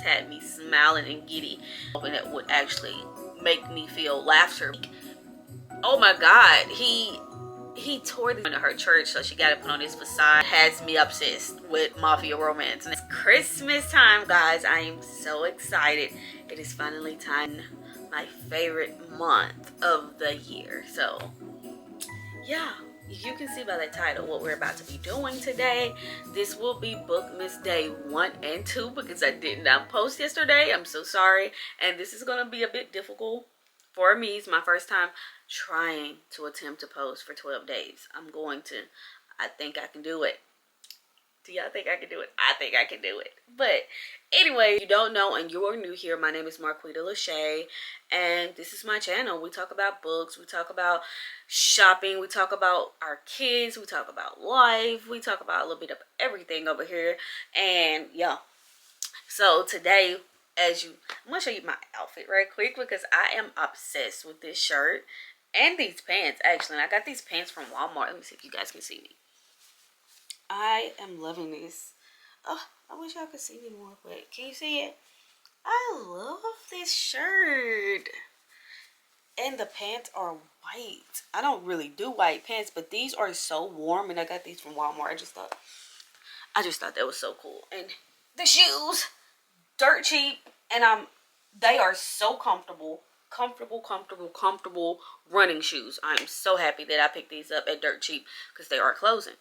had me smiling and giddy, hoping that would actually make me feel laughter. Oh my God, he tore the into her church, so she got to put on this facade. Has me obsessed with mafia romance. And it's Christmas time, guys. I am so excited. It is finally time. My favorite month of the year. So yeah, you can see by the title what we're about to be doing today. This will be Bookmas Day 1 and 2 because I did not post yesterday. I'm so sorry. And this is going to be a bit difficult for me. It's my first time trying to attempt to post for 12 days. I think I can do it. Do y'all think I can do it? I think I can do it. But anyway, if you don't know and you're new here, my name is Marquita Lachey, and this is my channel. We talk about books, we talk about shopping, we talk about our kids, we talk about life, we talk about a little bit of everything over here. And yeah, so today, I'm gonna show you my outfit right quick because I am obsessed with this shirt and these pants actually. And I got these pants from Walmart. Let me see if you guys can see me. I am loving this. Oh, I wish y'all could see me more, but can you see it? I love this shirt. And the pants are white. I don't really do white pants, but these are so warm, and I got these from Walmart. I just thought that was so cool. And the shoes, dirt cheap, and they are so comfortable running shoes. I'm so happy that I picked these up at Dirt Cheap because they are closing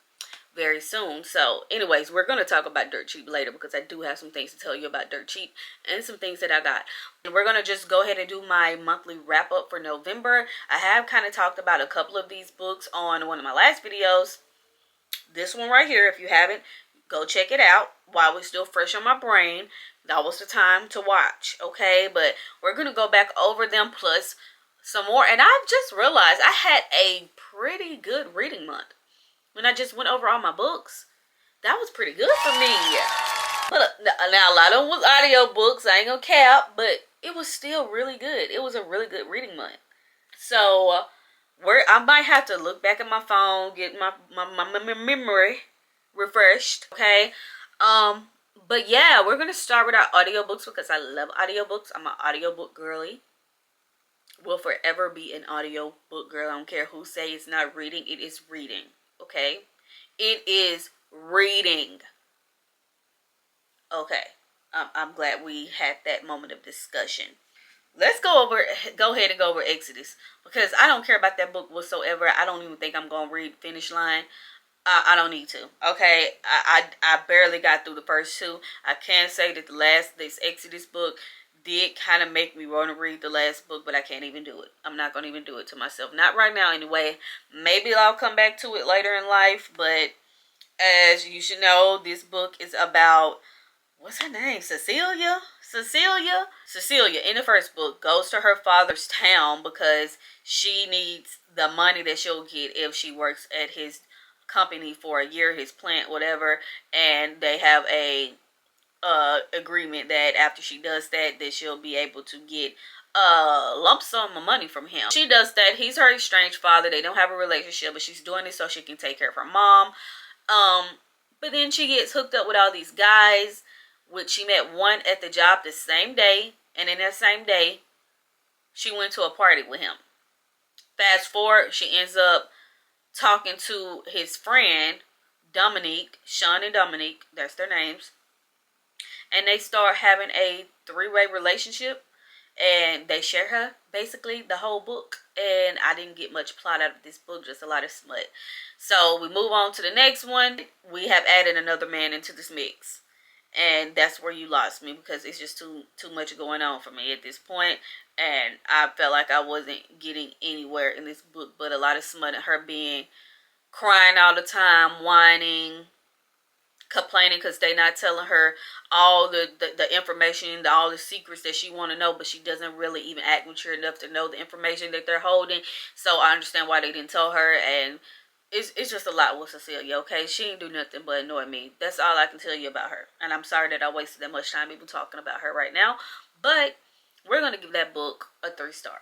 very soon. So anyways, we're going to talk about Dirt Cheap later because I do have some things to tell you about Dirt Cheap and some things that I got. And we're going to just go ahead and do my monthly wrap up for November. I have kind of talked about a couple of these books on one of my last videos. This one right here, if you haven't, go check it out while we're still fresh on my brain. That was the time to watch, okay? But we're going to go back over them plus some more. And I've just realized I had a pretty good reading month. When I just went over all my books, that was pretty good for me. But now a lot of them was audio books. I ain't gonna cap, but it was still really good. It was a really good reading month. So I might have to look back at my phone, get my memory refreshed. Okay. But yeah, we're gonna start with our audiobooks because I love audiobooks. I'm an audiobook girly. Will forever be an audiobook girl. I don't care who say it's not reading. It is reading. Okay, it is reading. Okay, I'm glad we had that moment of discussion. Let's go ahead and go over Exodus because I don't care about that book whatsoever. I don't even think I'm gonna read Finish Line. I don't need to. Okay, I barely got through the first two. I can say that this Exodus book did kind of make me want to read the last book, but I can't even do it. I'm not going to even do it to myself. Not right now anyway. Maybe I'll come back to it later in life, but as you should know, this book is about, what's her name? Cecilia in the first book goes to her father's town because she needs the money that she'll get if she works at his company for a year, his plant, whatever, and they have a agreement that after she does that she'll be able to get a lump sum of money from him. She does that. He's her estranged father. They don't have a relationship, but she's doing it so she can take care of her mom. But then she gets hooked up with all these guys, which she met one at the job the same day, and in that same day she went to a party with him. Fast forward, she ends up talking to his friend Dominique, Sean and Dominique, that's their names. And they start having a three-way relationship. And they share her, basically, the whole book. And I didn't get much plot out of this book, just a lot of smut. So we move on to the next one. We have added another man into this mix. And that's where you lost me because it's just too much going on for me at this point. And I felt like I wasn't getting anywhere in this book. But a lot of smut and her being crying all the time, whining, complaining because they're not telling her all the information, all the secrets that she want to know, but she doesn't really even act mature enough to know the information that they're holding. So I understand why they didn't tell her, and it's just a lot with Cecilia, okay? She didn't do nothing but annoy me. That's all I can tell you about her, and I'm sorry that I wasted that much time even talking about her right now, but we're going to give that book a 3-star.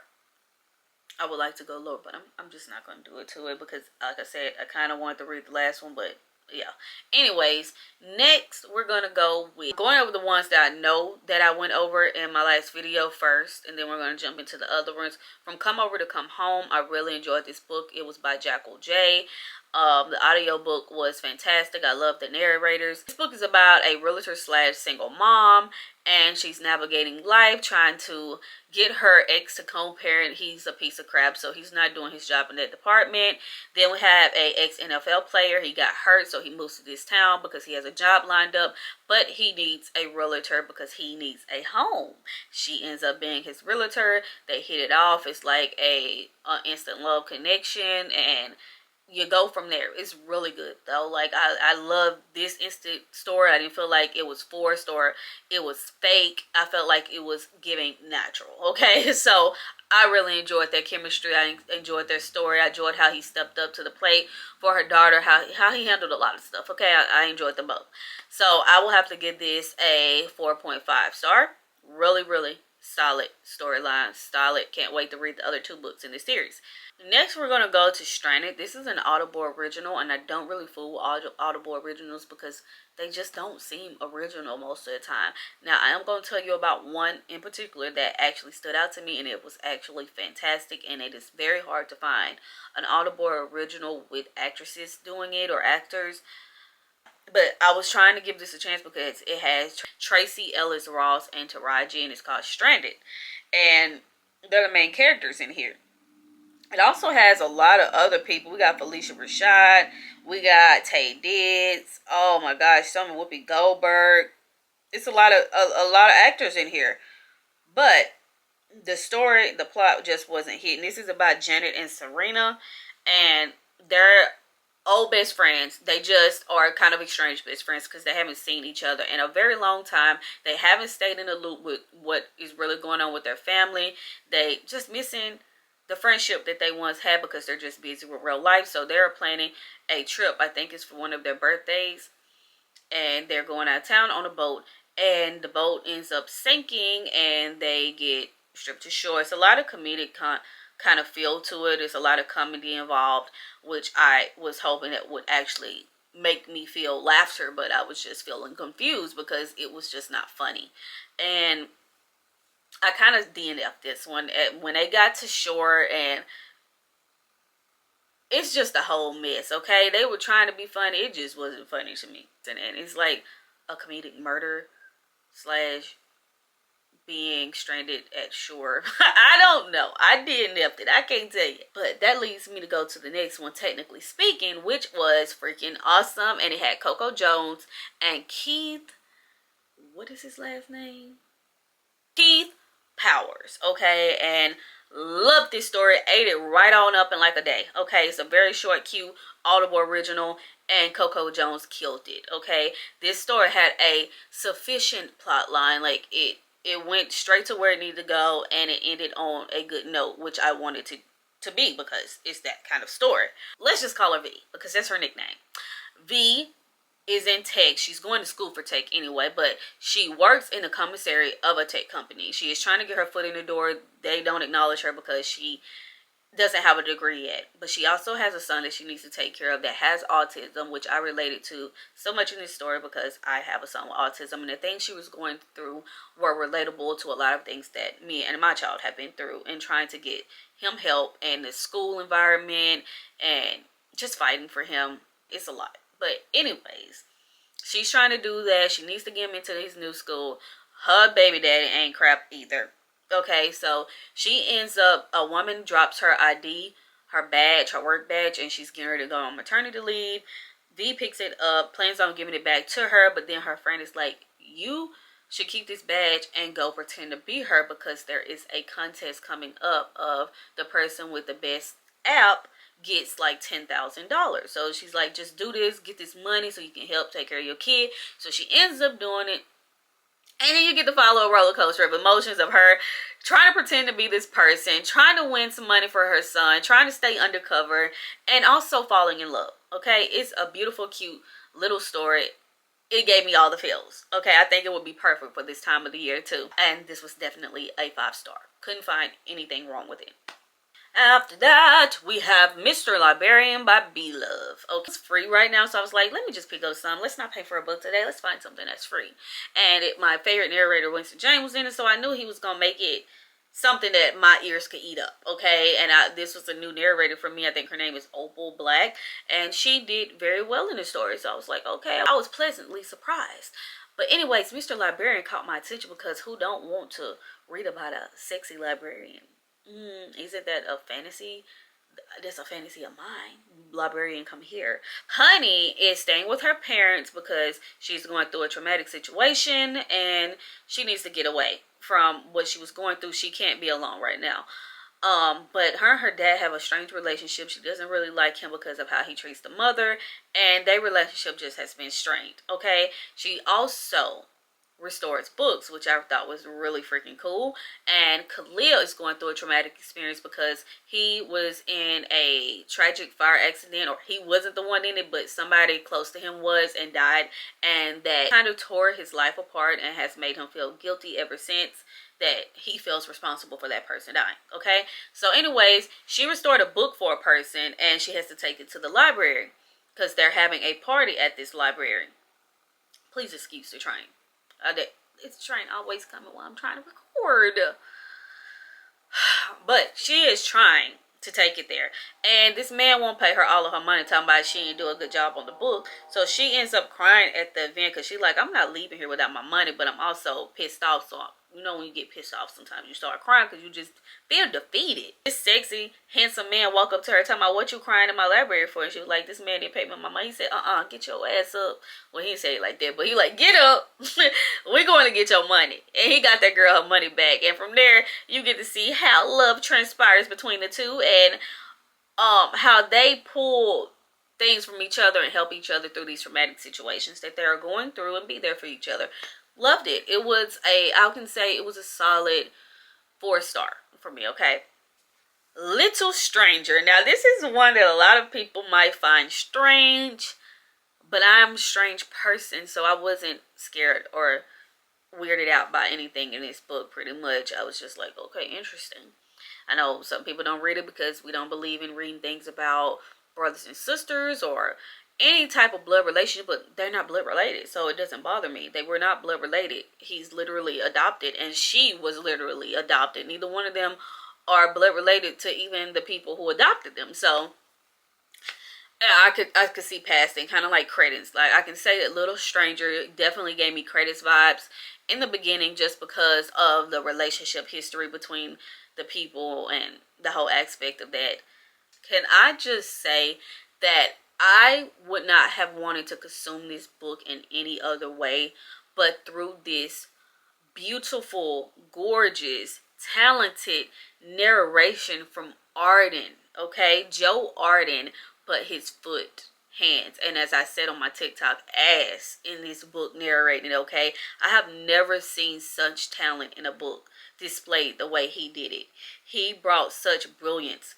I would like to go lower, but I'm just not going to do it to it because, like I said, I kind of wanted to read the last one, but yeah. Anyways, next we're gonna go with going over the ones that I know that I went over in my last video first, and then we're gonna jump into the other ones. From Come Over to Come Home, I really enjoyed this book. It was by Jackal J. The audio book was fantastic. I love the narrators. This book is about a realtor slash single mom, and she's navigating life, trying to get her ex to co-parent. He's a piece of crap, so he's not doing his job in that department. Then we have a ex-NFL player. He got hurt, so he moves to this town because he has a job lined up, but he needs a realtor because he needs a home. She ends up being his realtor. They hit it off. It's like a instant love connection, and you go from there. It's really good though. Like I love this instant story. I didn't feel like it was forced or it was fake. I felt like it was giving natural. Okay, so I really enjoyed their chemistry. I enjoyed their story. I enjoyed how he stepped up to the plate for her daughter. How he handled a lot of stuff. Okay, I enjoyed them both. So I will have to give this a 4.5 star. Really, really solid storyline. Solid. Can't wait to read the other 2 books in this series. Next, we're going to go to Stranded. This is an Audible original, and I don't really fool Audible originals because they just don't seem original most of the time. Now, I am going to tell you about one in particular that actually stood out to me, and it was actually fantastic, and it is very hard to find an Audible original with actresses doing it or actors. But I was trying to give this a chance because it has Tracy Ellis Ross and Taraji, and it's called Stranded. And they're the main characters in here. It also has a lot of other people. We got Felicia Rashad. We got Tay Diggs. Oh my gosh, some of Whoopi Goldberg. It's a lot of actors in here. But the story, the plot just wasn't hitting. This is about Janet and Serena, and they're old best friends. They just are kind of estranged best friends because they haven't seen each other in a very long time. They haven't stayed in the loop with what is really going on with their family. They just missing the friendship that they once had because they're just busy with real life. So they're planning a trip. I think it's for one of their birthdays, and they're going out of town on a boat, and the boat ends up sinking and they get stripped to shore. It's a lot of comedic kind of feel to it. There's a lot of comedy involved, which I was hoping it would actually make me feel laughter, but I was just feeling confused because it was just not funny. And I kind of DNF'd this one when they got to shore, and it's just a whole mess. Okay, they were trying to be funny. It just wasn't funny to me. And it's like a comedic murder slash being stranded at shore. I don't know. I DNF'd it. I can't tell you. But that leads me to go to the next one, technically speaking, which was freaking awesome. And it had Coco Jones and Keith. What is his last name? Keith Powers. Okay, and love this story. Ate it right on up in like a day. Okay, it's a very short, cute Audible original, and Coco Jones killed it. Okay, this story had a sufficient plot line. Like it went straight to where it needed to go, and it ended on a good note, which I wanted to be because it's that kind of story. Let's just call her V because that's her nickname. V is in tech. She's going to school for tech anyway, but she works in the commissary of a tech company. She is trying to get her foot in the door. They don't acknowledge her because she doesn't have a degree yet, but she also has a son that she needs to take care of that has autism, which I related to so much in this story because I have a son with autism, and the things she was going through were relatable to a lot of things that me and my child have been through, and trying to get him help in the school environment and just fighting for him. It's a lot. But anyways, she's trying to do that. She needs to get him into his new school. Her baby daddy ain't crap either. Okay, so she ends up, a woman drops her ID, her badge, her work badge, and she's getting ready to go on maternity leave. V picks it up, plans on giving it back to her, but then her friend is like, you should keep this badge and go pretend to be her because there is a contest coming up of the person with the best app gets like $10,000. So she's like, just do this, get this money so you can help take care of your kid. So she ends up doing it. And then you get to follow a roller coaster of emotions of her trying to pretend to be this person, trying to win some money for her son, trying to stay undercover, and also falling in love. Okay, it's a beautiful, cute little story. It gave me all the feels. Okay, I think it would be perfect for this time of the year too. And this was definitely a 5-star. Couldn't find anything wrong with it. After that, we have Mr. Librarian by B Love. Okay, it's free right now, so I was like, let me just pick up some. Let's not pay for a book today. Let's find something that's free. And my favorite narrator, Winston James, was in it, so I knew he was gonna make it something that my ears could eat up. Okay, and this was a new narrator for me. I think her name is Opal Black, and she did very well in the story. So I was like, okay, I was pleasantly surprised. But anyways, Mr. Librarian caught my attention because who don't want to read about a sexy librarian? Isn't that a fantasy? That's a fantasy of mine. Librarian, come here. Honey is staying with her parents because she's going through a traumatic situation and she needs to get away from what she was going through. She can't be alone right now. But her and her dad have a strange relationship. She doesn't really like him because of how he treats the mother, and their relationship just has been strained. Okay, she also restores books, which I thought was really freaking cool. And Khalil is going through a traumatic experience because he was in a tragic fire accident, or he wasn't the one in it, but somebody close to him was and died, and that kind of tore his life apart and has made him feel guilty ever since, that he feels responsible for that person dying. Okay, so anyways, she restored a book for a person and she has to take it to the library because they're having a party at this library. Please excuse the train. It's the train always coming while I'm trying to record. But she is trying to take it there, and this man won't pay her all of her money, talking about she didn't do a good job on the book. So she ends up crying at the event because she's like, I'm not leaving here without my money, but I'm also pissed off. So you know, when you get pissed off, sometimes you start crying because you just feel defeated. This sexy, handsome man walk up to her talking about, what you crying in my library for? And she was like, this man didn't pay me my money. He said, get your ass up. Well, he didn't say it like that, but he like, get up. We're going to get your money. And he got that girl her money back. And from there, you get to see how love transpires between the two, and how they pull things from each other and help each other through these traumatic situations that they're going through, and be there for each other. Loved it. It was I can say it was a solid 4-star for me. Okay, Little Stranger. Now this is one that a lot of people might find strange, but I'm a strange person, so I wasn't scared or weirded out by anything in this book. Pretty much I was just like, okay, interesting. I know some people don't read it because we don't believe in reading things about brothers and sisters or any type of blood relationship, but they're not blood related, so it doesn't bother me. They were not blood related. He's literally adopted, and she was literally adopted. Neither one of them are blood related to even the people who adopted them. So I could see passing, kind of like Credence. Like, I can say that Little Stranger definitely gave me Credence vibes in the beginning, just because of the relationship history between the people and the whole aspect of that. Can I just say that I would not have wanted to consume this book in any other way but through this beautiful, gorgeous, talented narration from Arden. Okay, Joe Arden put his foot, hands, and as I said on my TikTok, ass in this book narrating. Okay, I have never seen such talent in a book displayed the way he did it. He brought such brilliance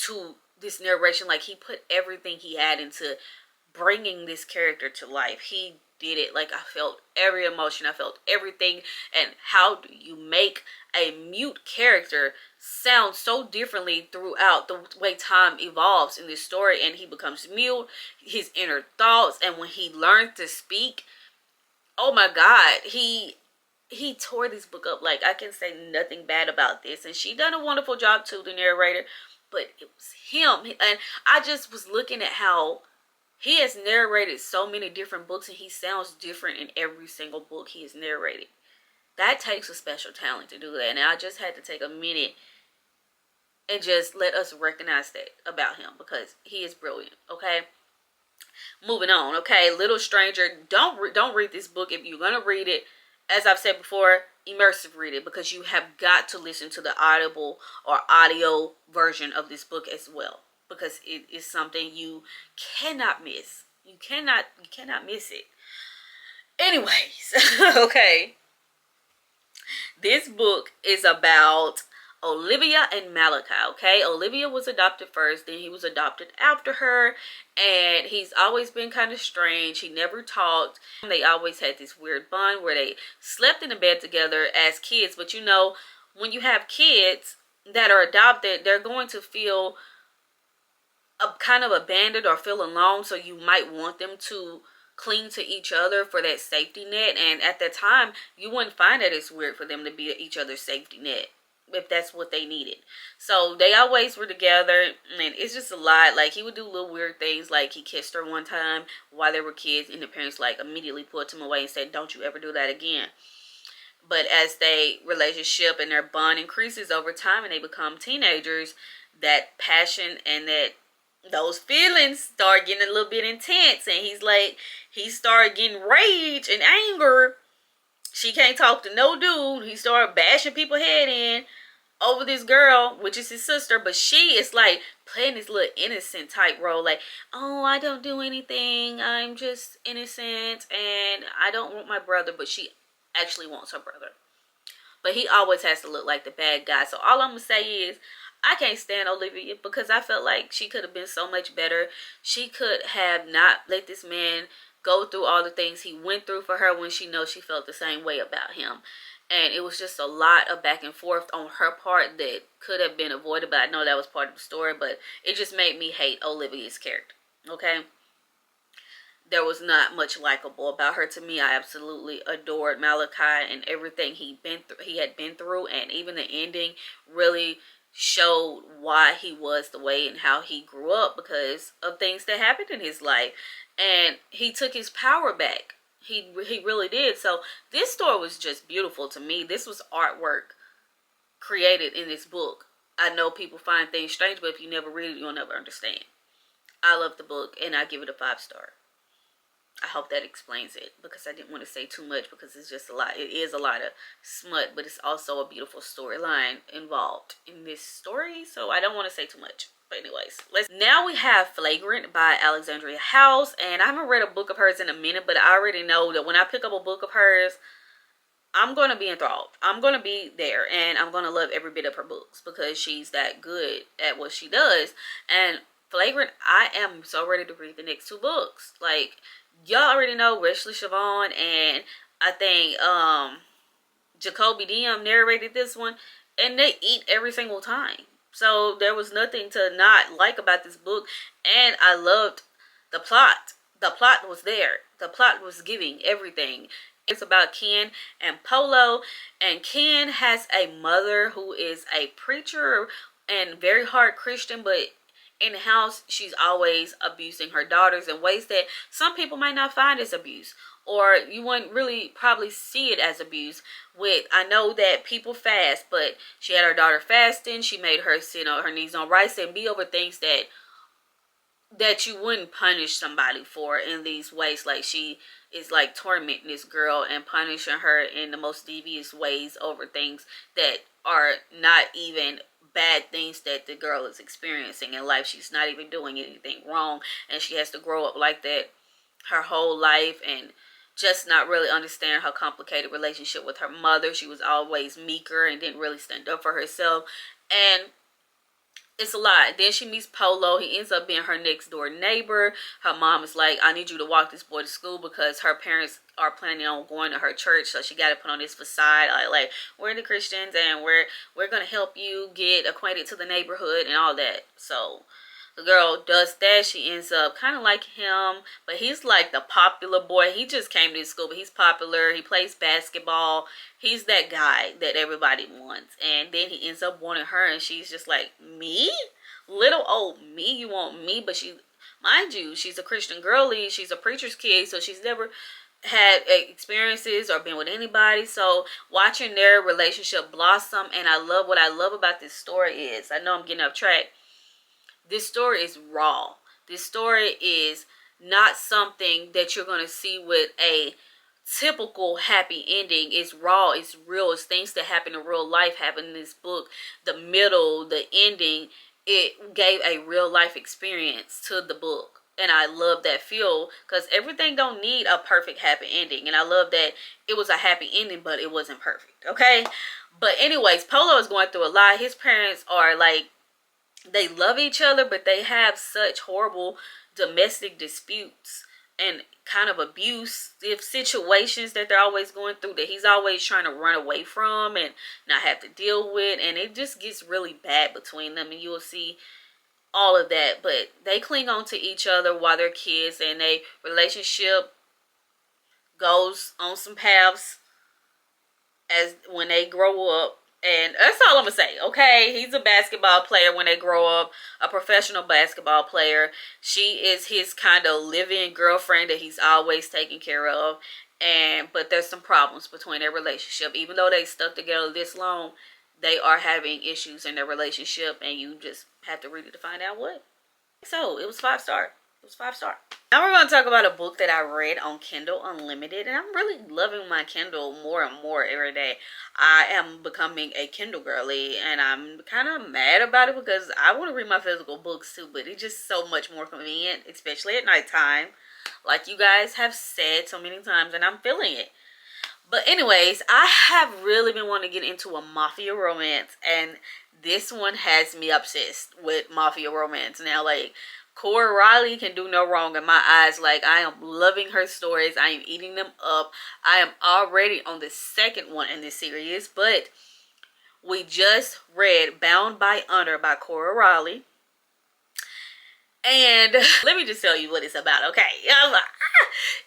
to this narration. Like, he put everything he had into bringing this character to life. He did it. Like, I felt every emotion, I felt everything. And how do you make a mute character sound so differently throughout the way time evolves in this story, and he becomes mute, his inner thoughts, and when he learned to speak, oh my god, he tore this book up. Like, I can say nothing bad about this, and she done a wonderful job too, the narrator. But it was him, and I just was looking at how he has narrated so many different books, and he sounds different in every single book he has narrated. That takes a special talent to do that, and I just had to take a minute and just let us recognize that about him, because he is brilliant. Okay, moving on. Okay, Little Stranger. Don't read this book. If you're gonna read it, as I've said before, immersive read it, because you have got to listen to the audible or audio version of this book as well, because it is something you cannot miss. You cannot miss it. Anyways, okay, this book is about Olivia and Malachi. Okay, Olivia was adopted first, then he was adopted after her, and he's always been kind of strange. He never talked. They always had this weird bond where they slept in the bed together as kids. But you know, when you have kids, that are adopted, they're going to feel kind of abandoned or feel alone, so you might want them to cling to each other for that safety net. And at that time, you wouldn't find that it's weird for them to be each other's safety net if that's what they needed. So they always were together, and it's just a lot. Like, he would do little weird things, like he kissed her one time while they were kids, and the parents like immediately put him away and said, don't you ever do that again. But as they relationship and their bond increases over time and they become teenagers, that passion and that those feelings start getting a little bit intense, and he started getting rage and anger. She can't talk to no dude. He started bashing people's head in over this girl, which is his sister, but she is like playing this little innocent type role, like, oh, I don't do anything, I'm just innocent and I don't want my brother, but she actually wants her brother. But he always has to look like the bad guy. So all I'm gonna say is, I can't stand Olivia because I felt like she could have been so much better. She could have not let this man go through all the things he went through for her when she knows she felt the same way about him. And it was just a lot of back and forth on her part that could have been avoided. But I know that was part of the story. But it just made me hate Olivia's character. Okay? There was not much likable about her to me. I absolutely adored Malachi and everything he had been through. And even the ending really showed why he was the way and how he grew up because of things that happened in his life. And he took his power back. He really did. So this story was just beautiful to me. This was artwork created in this book. I know people find things strange, but if you never read it, you'll never understand. I love the book, and I give it a 5-star. I hope that explains it, because I didn't want to say too much because it's just a lot. It is a lot of smut, but it's also a beautiful storyline involved in this story, so I don't want to say too much. But anyways, now we have Flagrant by Alexandria House, and I haven't read a book of hers in a minute, but I already know that when I pick up a book of hers, I'm going to be enthralled. I'm going to be there, and I'm going to love every bit of her books because she's that good at what she does. And Flagrant, I am so ready to read the next 2 books. Like, y'all already know Wesley Siobhan and I think Jacoby Diem narrated this one, and they eat every single time. So there was nothing to not like about this book, and I loved the plot. The plot was there. The plot was giving everything. It's about Ken and Polo, and Ken has a mother who is a preacher and very hard Christian, but in the house she's always abusing her daughters in ways that some people might not find as abuse, or you wouldn't really probably see it as abuse. I know that people fast, but she had her daughter fasting. She made her sit on her knees on rice and be over things that you wouldn't punish somebody for in these ways. Like, she is like tormenting this girl and punishing her in the most devious ways over things that are not even bad things that the girl is experiencing in life. She's not even doing anything wrong, and she has to grow up like that her whole life and just not really understand her complicated relationship with her mother. She was always meeker and didn't really stand up for herself, and it's a lot. Then she meets Polo. He ends up being her next door neighbor. Her mom is like, I need you to walk this boy to school because her parents are planning on going to her church. So she got to put on this facade. Like, we're the Christians and we're going to help you get acquainted to the neighborhood and all that. So the girl does that. She ends up kind of like him, but he's like the popular boy. He just came to school, but he's popular. He plays basketball. He's that guy that everybody wants. And then he ends up wanting her, and she's just like, me? Little old me? You want me? But she, mind you, she's a Christian girly. She's a preacher's kid, so she's never had experiences or been with anybody. So watching their relationship blossom, and what I love about this story is, I know I'm getting off track, this story is raw. This story is not something that you're going to see with a typical happy ending. It's raw. It's real. It's things that happen in real life happen in this book. The middle, the ending, it gave a real life experience to the book. And I love that feel because everything don't need a perfect happy ending. And I love that it was a happy ending, but it wasn't perfect. Okay? But anyways, Polo is going through a lot. His parents are like, they love each other, but they have such horrible domestic disputes. and kind of abusive situations that they're always going through, that he's always trying to run away from and not have to deal with, and it just gets really bad between them, and you will see all of that. But they cling on to each other while they're kids, and their relationship goes on some paths as when they grow up. And that's all I'm gonna say. Okay, he's a basketball player when they grow up, a professional basketball player. She is his kind of live-in girlfriend that he's always taking care of. And but there's some problems between their relationship. Even though they stuck together this long, they are having issues in their relationship, and you just have to read it to find out what. So it was 5-star. It was 5-star. Now we're going to talk about a book that I read on Kindle Unlimited, and I'm really loving my Kindle more and more every day. I am becoming a Kindle girly, and I'm kind of mad about it because I want to read my physical books too, but it's just so much more convenient, especially at nighttime, like you guys have said so many times, and I'm feeling it. But anyways, I have really been wanting to get into a mafia romance, and this one has me obsessed with mafia romance. Now, like, Cora Riley can do no wrong in my eyes. Like, I am loving her stories. I am eating them up. I am already on the second one in this series, but we just read Bound by Honor by Cora Riley. And let me just tell you what it's about, okay?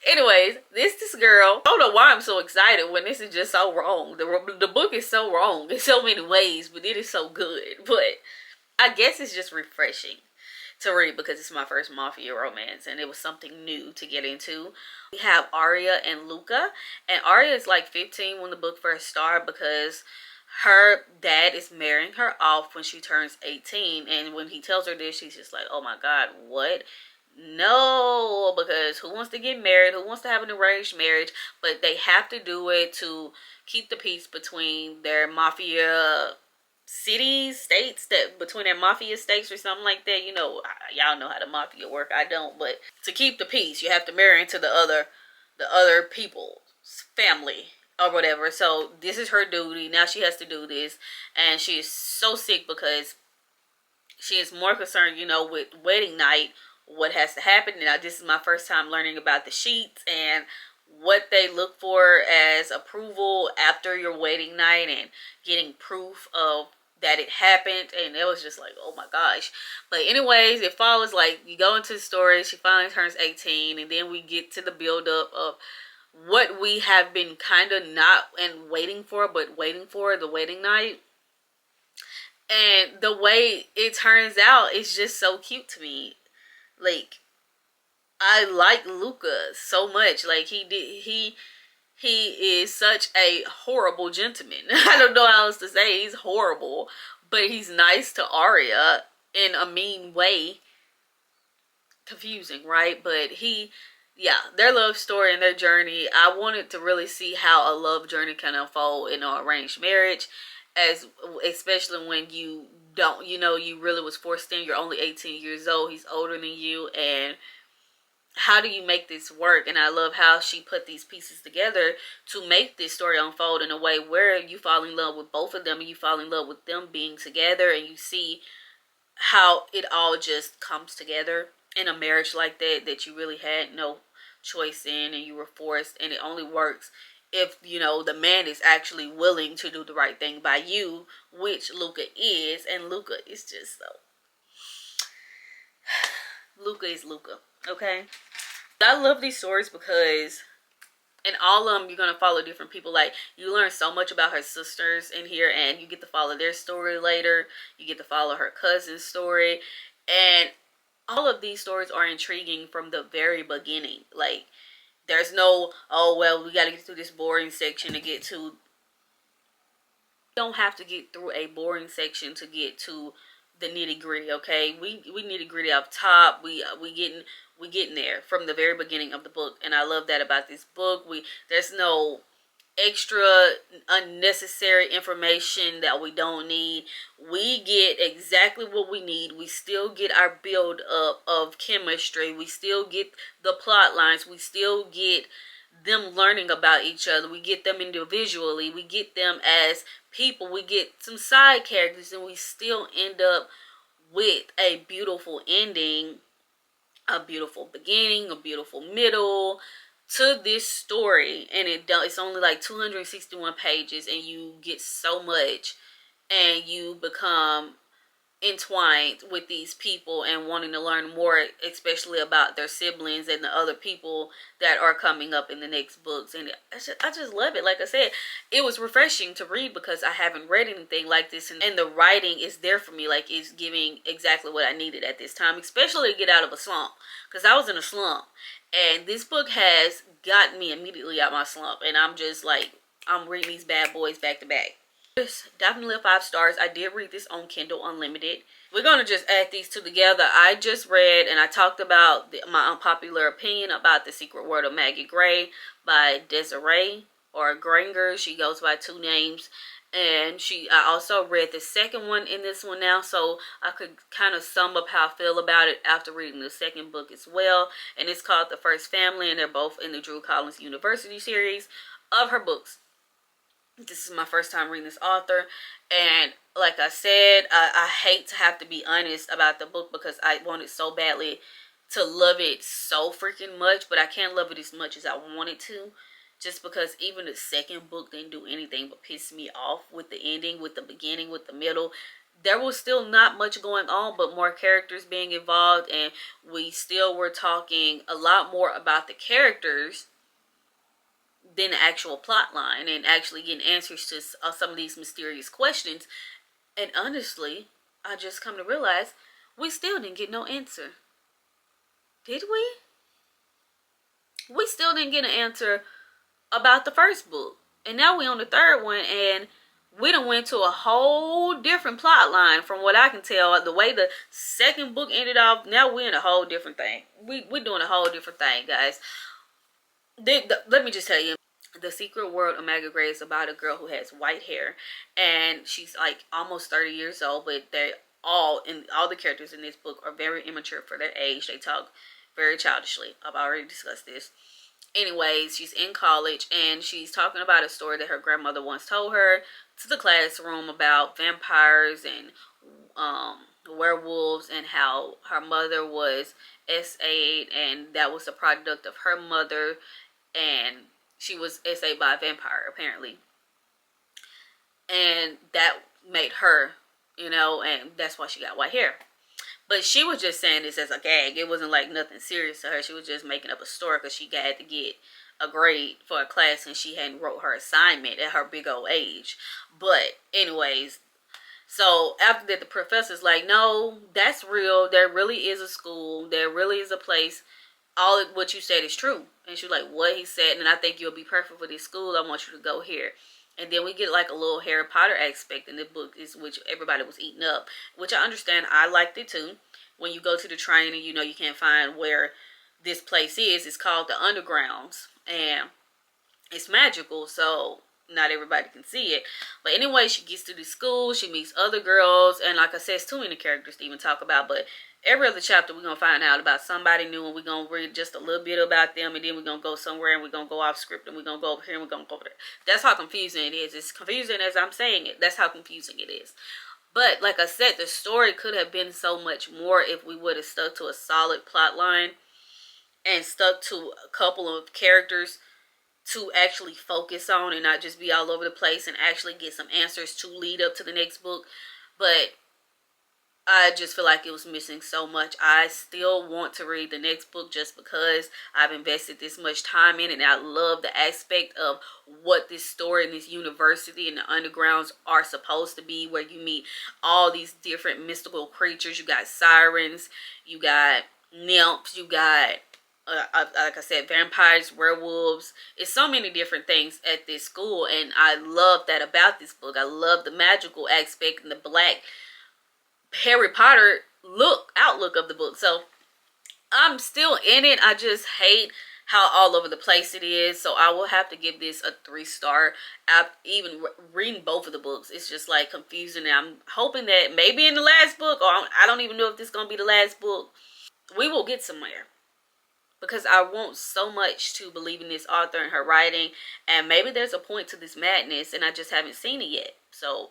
Anyways, this girl, I don't know why I'm so excited when this is just so wrong. The book is so wrong in so many ways, but it is so good. But I guess it's just refreshing to read because it's my first mafia romance, and it was something new to get into. We have Aria and Luca, and Aria is like 15 when the book first started because her dad is marrying her off when she turns 18, and when he tells her this, she's just like, oh my god, what? No, because who wants to get married? Who wants to have an arranged marriage? But they have to do it to keep the peace between their mafia cities, states, that between their mafia states or something like that. You know, y'all know how the mafia work. I don't, but to keep the peace, you have to marry into the other people's family or whatever. So this is her duty. Now she has to do this, and she is so sick because she is more concerned, you know, with wedding night, what has to happen. Now this is my first time learning about the sheets and what they look for as approval after your wedding night, and getting proof of that it happened. And it was just like, oh my gosh. But anyways, it follows, like, you go into the story, she finally turns 18, and then we get to the build up of what we have been kind of not and waiting for, but waiting for the wedding night. And the way it turns out is just so cute to me. Like, I like Luca so much. Like, he is such a horrible gentleman. I don't know how else to say. He's horrible, but he's nice to Aria in a mean way. Confusing, right? But yeah, their love story and their journey. I wanted to really see how a love journey can unfold in an arranged marriage, especially when you don't, you know, you really was forced in. You're only 18 years old. He's older than you, and how do you make this work? And I love how she put these pieces together to make this story unfold in a way where you fall in love with both of them, and you fall in love with them being together, and you see how it all just comes together in a marriage like that you really had no choice in, and you were forced. And it only works if, you know, the man is actually willing to do the right thing by you, which Luca is. And Luca is just so Luca is Luca, okay? I love these stories because in all of them, you're going to follow different people. Like, you learn so much about her sisters in here, and you get to follow their story later. You get to follow her cousin's story. And all of these stories are intriguing from the very beginning. Like, there's no, oh, well, we got to get through this boring section to get to. You don't have to get through a boring section to get to the nitty gritty, okay? We nitty gritty up top. We getting there from the very beginning of the book, and I love that about this book. There's no extra unnecessary information that we don't need. We get exactly what we need. We still get our build up of chemistry. We still get the plot lines. We still get them learning about each other. We get them individually. We get them as people. We get some side characters, and we still end up with a beautiful ending. a beautiful beginning, a beautiful middle to this story, and it's only like 261 pages, and you get so much, and you become entwined with these people and wanting to learn more, especially about their siblings and the other people that are coming up in the next books. And I just love it. Like I said, it was refreshing to read because I haven't read anything like this, and the writing is there for me. Like, it's giving exactly what I needed at this time, especially to get out of a slump, because I was in a slump, and this book has gotten me immediately out my slump, and I'm just like, I'm reading these bad boys back to back. Definitely a 5 stars. I did read this on Kindle Unlimited. We're going to just add these two together. I just read and I talked about my unpopular opinion about The Secret World of Maggie Gray by Desiree, or Granger. She goes by 2 names. And I also read the second one in this one now, so I could kind of sum up how I feel about it after reading the second book as well. And it's called The First Family, and they're both in the Drew Collins University series of her books. This is my first time reading this author, and like I said, I hate to have to be honest about the book because I wanted so badly to love it so freaking much, but I can't love it as much as I wanted to, just because even the second book didn't do anything but piss me off with the ending, with the beginning, with the middle. There was still not much going on, but more characters being involved, and we still were talking a lot more about the characters than the actual plot line, and actually getting answers to some of these mysterious questions. And honestly, I just come to realize we still didn't get no answer. Did we? We still didn't get an answer about the first book, and now we on the third one, and we done went to a whole different plot line from what I can tell. The way the second book ended off, now we're in a whole different thing. We're doing a whole different thing, guys. Let me just tell you, The Secret World of Maggie Gray is about a girl who has white hair, and she's like almost 30 years old, but all the characters in this book are very immature for their age. They talk very childishly. I've already discussed this. Anyways, she's in college, and she's talking about a story that her grandmother once told her to the classroom about vampires and werewolves, and how her mother was SA'd, and that was a product of her mother, and she was SA'd by a vampire, apparently. And that made her, and that's why she got white hair. But she was just saying this as a gag. It wasn't like nothing serious to her. She was just making up a story because she had to get a grade for a class, and she hadn't wrote her assignment at her big old age. But anyways, so after that, the professor's like, no, that's real. There really is a school. There really is a place. All of what you said is true. And she was like, what? He said, and I think you'll be perfect for this school. I want you to go here. And then we get like a little Harry Potter aspect in the book, which everybody was eating up, which I understand. I liked it too. When you go to the train and you can't find where this place is, it's called the Undergrounds, and it's magical, so not everybody can see it. But anyway, she gets to the school, she meets other girls, and like I said, it's too many characters to even talk about, but every other chapter we're going to find out about somebody new, and we're going to read just a little bit about them, and then we're going to go somewhere, and we're going to go off script, and we're going to go over here, and we're going to go over there. That's how confusing it is. It's confusing as I'm saying it. That's how confusing it is. But like I said, the story could have been so much more if we would have stuck to a solid plot line and stuck to a couple of characters to actually focus on, and not just be all over the place, and actually get some answers to lead up to the next book. But I just feel like it was missing so much. I still want to read the next book just because I've invested this much time in it, and I love the aspect of what this story and this university and the undergrounds are supposed to be, where you meet all these different mystical creatures. You got sirens, you got nymphs, you got like I said, vampires, werewolves. It's so many different things at this school, and I love that about this book. I love the magical aspect and the black Harry Potter outlook of the book. So I'm still in it. I just hate how all over the place it is. So I will have to give this a 3-star. Even reading both of the books, it's just like confusing. And I'm hoping that maybe in the last book, or I don't even know if this is going to be the last book, we will get somewhere. Because I want so much to believe in this author and her writing. And maybe there's a point to this madness, and I just haven't seen it yet. So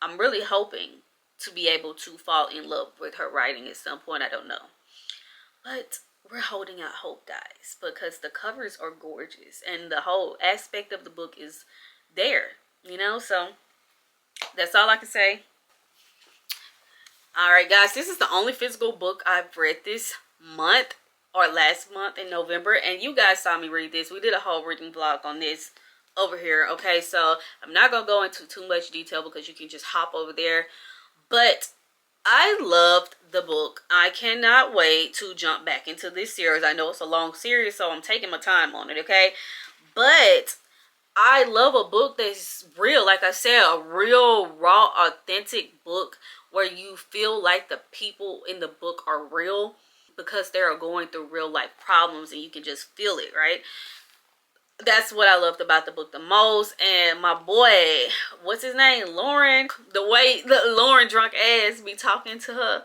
I'm really hoping to be able to fall in love with her writing at some point. I don't know. But we're holding out hope, guys, because the covers are gorgeous and the whole aspect of the book is there, you know. So that's all I can say. All right, guys, this is the only physical book I've read this month, or last month in November, and you guys saw me read this. We did a whole reading vlog on this over here. Okay, so I'm not gonna go into too much detail because you can just hop over there, but I loved the book. I cannot wait to jump back into this series. I know it's a long series, so I'm taking my time on it, okay? But I love a book that's real. Like I said, a real, raw, authentic book where you feel like the people in the book are real because they're going through real life problems and you can just feel it, right? That's what I loved about the book the most. And my boy, what's his name? Lauren. The way the Lauren drunk ass be talking to her.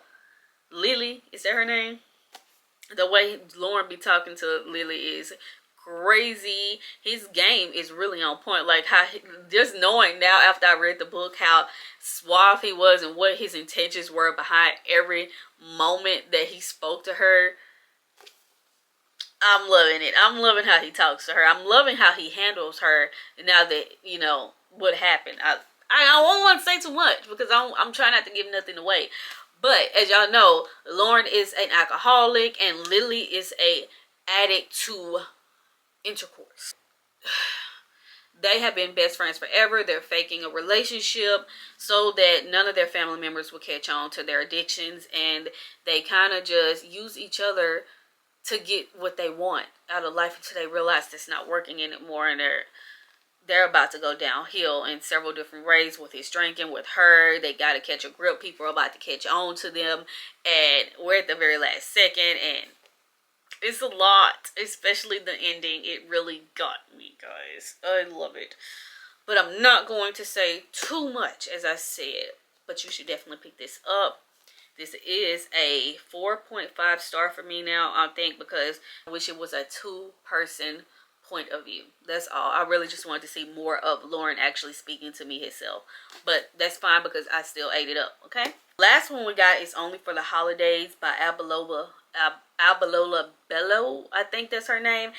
Lily, is that her name? The way Lauren be talking to Lily is crazy. His game is really on point. Like how just knowing now after I read the book how suave he was and what his intentions were behind every moment that he spoke to her. I'm loving it. I'm loving how he talks to her. I'm loving how he handles her now that, you know, what happened. I don't want to say too much because I'm trying not to give nothing away. But as y'all know, Lauren is an alcoholic and Lily is a addict to intercourse. They have been best friends forever. They're faking a relationship so that none of their family members will catch on to their addictions. And they kind of just use each other to get what they want out of life until they realize it's not working anymore, and they're about to go downhill in several different ways with his drinking, with her. They got to catch a grip. People are about to catch on to them, and we're at the very last second, and it's a lot, especially the ending. It really got me, guys. I love it. But I'm not going to say too much, as I said, but you should definitely pick this up. This is a 4.5 star for me now, I think, because I wish it was a two-person point of view. That's all. I really just wanted to see more of Lauren actually speaking to me himself. But that's fine because I still ate it up, okay? Last one we got is Only for the Holidays by Abalola Bello. I think that's her name.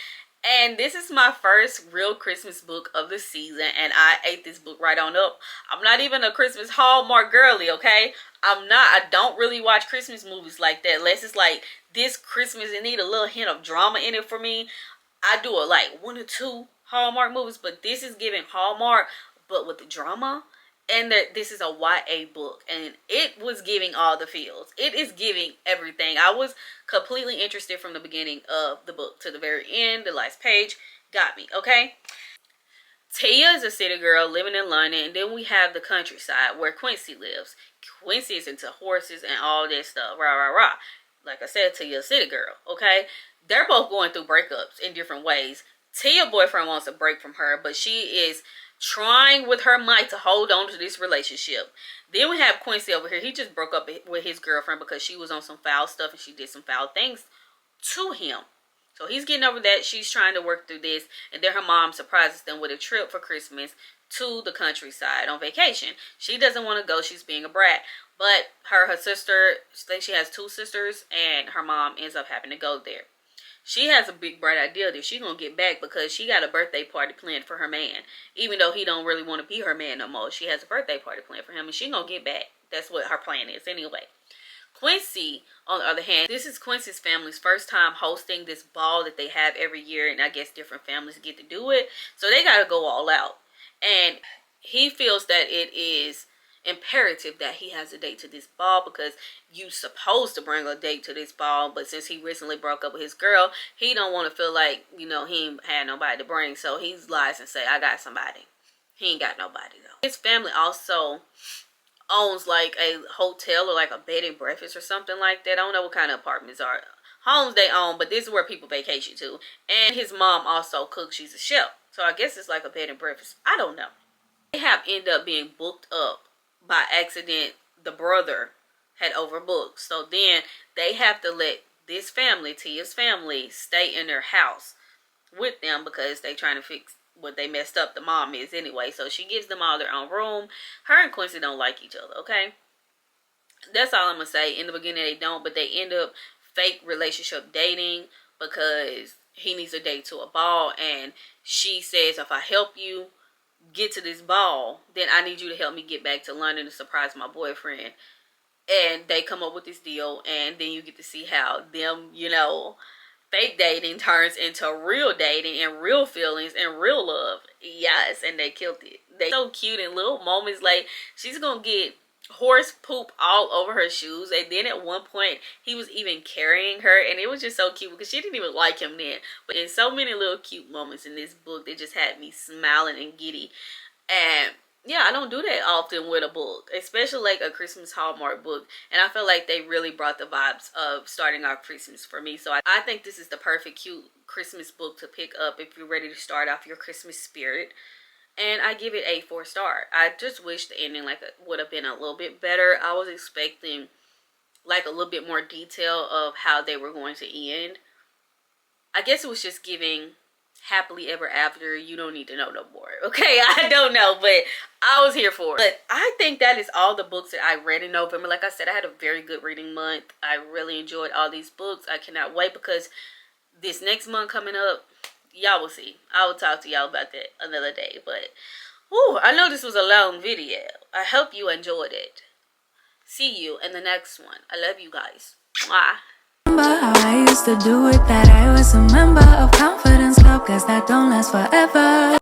And this is my first real Christmas book of the season, and I ate this book right on up. I'm not even a Christmas Hallmark girly, okay? I don't really watch Christmas movies like that, unless it's like this Christmas and need a little hint of drama in it for me. I do it like 1 or 2 Hallmark movies, but this is giving Hallmark, but with the drama. And this is a YA book, and it was giving all the feels. It is giving everything. I was completely interested from the beginning of the book to the very end. The last page got me, okay? Tia is a city girl living in London, and then we have the countryside where Quincy lives. Quincy is into horses and all that stuff, rah, rah, rah. Like I said, Tia's a city girl, okay? They're both going through breakups in different ways. Tia's boyfriend wants a break from her, but she is trying with her might to hold on to this relationship. Then we have Quincy over here. He just broke up with his girlfriend because she was on some foul stuff and she did some foul things to him. So he's getting over that. She's trying to work through this. And then her mom surprises them with a trip for Christmas to the countryside on vacation. She doesn't want to go. She's being a brat. But her sister, I think she has 2 sisters, and her mom ends up having to go there. She has a big bright idea that she's going to get back because she got a birthday party planned for her man. Even though he don't really want to be her man no more, she has a birthday party planned for him and she's going to get back. That's what her plan is anyway. Quincy, on the other hand, this is Quincy's family's first time hosting this ball that they have every year, and I guess different families get to do it. So they got to go all out. And he feels that it is imperative that he has a date to this ball because you supposed to bring a date to this ball, but since he recently broke up with his girl, he don't want to feel like, you know, he ain't had nobody to bring, so he lies and say, I got somebody. He ain't got nobody though. His family also owns like a hotel or like a bed and breakfast or something like that. I don't know what kind of apartments are homes they own, but this is where people vacation to. And his mom also cooks. She's a chef, so I guess it's like a bed and breakfast. I don't know. They have ended up being booked up by accident. The brother had overbooked, so then they have to let this family, Tia's family, stay in their house with them because they trying to fix what they messed up. The mom is anyway, so she gives them all their own room. Her and Quincy don't like each other, okay? That's all I'm gonna say. In the beginning they don't, but they end up fake relationship dating because he needs a date to a ball, and she says, if I help you get to this ball, then I need you to help me get back to London to surprise my boyfriend. And they come up with this deal, and then you get to see how them, you know, fake dating turns into real dating and real feelings and real love. Yes, and they killed it. They so cute in little moments, like she's gonna get horse poop all over her shoes, and then at one point he was even carrying her, and it was just so cute because she didn't even like him then. But in so many little cute moments in this book, they just had me smiling and giddy. And yeah, I don't do that often with a book, especially like a Christmas Hallmark book. And I feel like they really brought the vibes of starting off Christmas for me. So I think this is the perfect cute Christmas book to pick up if you're ready to start off your Christmas spirit. And I give it a 4-star. I just wish the ending would have been a little bit better. I was expecting like a little bit more detail of how they were going to end. I guess it was just giving happily ever after. You don't need to know no more. Okay, I don't know, but I was here for it. But I think that is all the books that I read in November. Like I said, I had a very good reading month. I really enjoyed all these books. I cannot wait because this next month coming up, y'all will see. I will talk to y'all about that another day. But whew, I know this was a long video. I hope you enjoyed it. See you in the next one. I love you guys. Mwah. Remember how I used to do it, that I was a member of Confidence Club, cause that don't last forever.